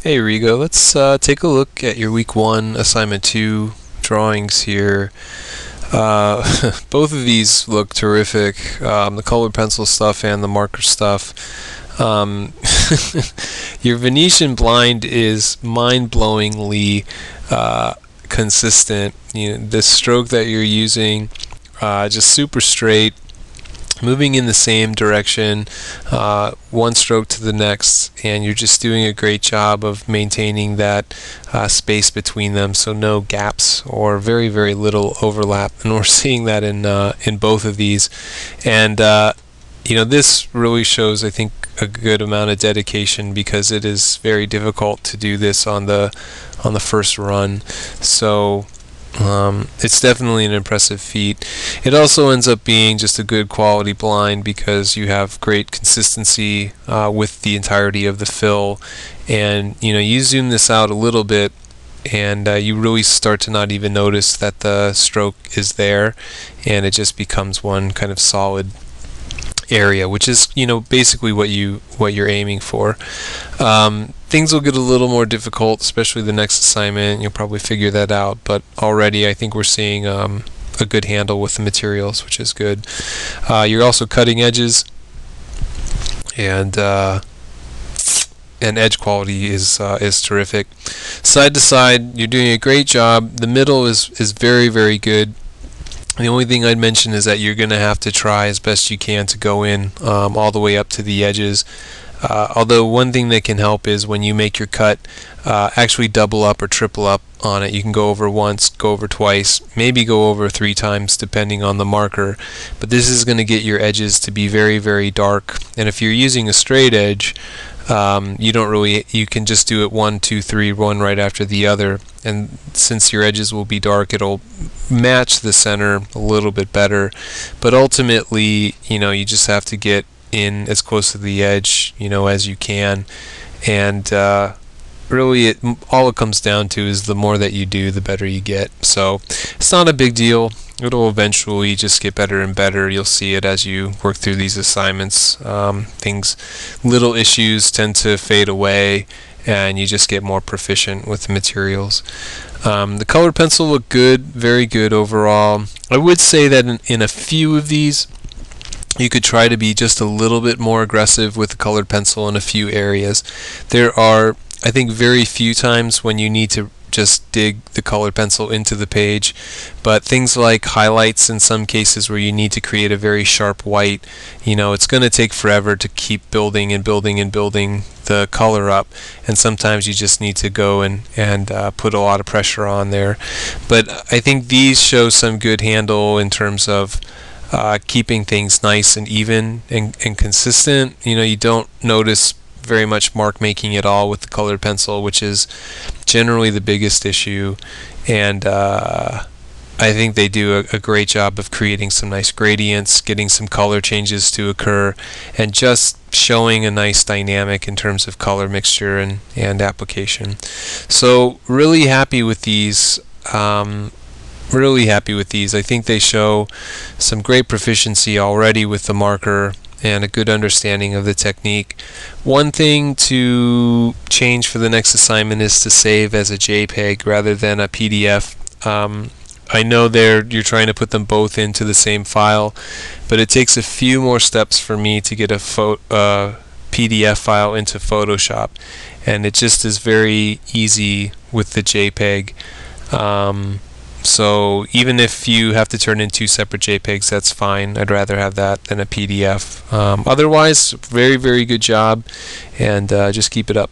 Hey Rigo, let's take a look at your week 1 assignment 2 drawings here. Both of these look terrific, the colored pencil stuff and the marker stuff. Um, your Venetian blind is mind-blowingly consistent. The stroke that you're using, just super straight, moving in the same direction, one stroke to the next, and you're just doing a great job of maintaining that space between them, so no gaps or very, very little overlap. And we're seeing that in both of these. And this really shows, I think, a good amount of dedication, because it is very difficult to do this on the first run. So it's definitely an impressive feat. It also ends up being just a good quality blind, because you have great consistency with the entirety of the fill, and you zoom this out a little bit, and you really start to not even notice that the stroke is there, and it just becomes one kind of solid area, which is basically what you're aiming for. Things will get a little more difficult, especially the next assignment. You'll probably figure that out, but already I think we're seeing a good handle with the materials, which is good. You're also cutting edges, and edge quality is terrific. Side to side, you're doing a great job. The middle is very, very good. The only thing I'd mention is that you're going to have to try as best you can to go in all the way up to the edges. Although one thing that can help is when you make your cut, actually double up or triple up on it. You can go over once, go over twice, maybe go over 3 times depending on the marker. But this is going to get your edges to be very, very dark. And if you're using a straight edge, you can just do it 1, 2, 3, one right after the other, and since your edges will be dark, it'll match the center a little bit better. But ultimately, you just have to get in as close to the edge as you can, and really all it comes down to is the more that you do, the better you get. So it's not a big deal. It'll eventually just get better and better. You'll see it as you work through these assignments. Little issues tend to fade away, and you just get more proficient with the materials. The colored pencil looked good, very good overall. I would say that in a few of these, you could try to be just a little bit more aggressive with the colored pencil in a few areas. There are, I think, very few times when you need to just dig the colored pencil into the page, but things like highlights, in some cases where you need to create a very sharp white, it's going to take forever to keep building and building and building the color up, and sometimes you just need to go and put a lot of pressure on there. But I think these show some good handle in terms of keeping things nice and even and consistent. You don't notice very much mark making at all with the colored pencil, which is generally the biggest issue, and I think they do a great job of creating some nice gradients, getting some color changes to occur, and just showing a nice dynamic in terms of color mixture and application. So really happy with these. Really happy with these. I think they show some great proficiency already with the marker and a good understanding of the technique. One thing to change for the next assignment is to save as a JPEG rather than a PDF. I know you're trying to put them both into the same file, but it takes a few more steps for me to get a PDF file into Photoshop, and it just is very easy with the JPEG. So even if you have to turn in 2 separate JPEGs, that's fine. I'd rather have that than a PDF. Otherwise, very, very good job, and just keep it up.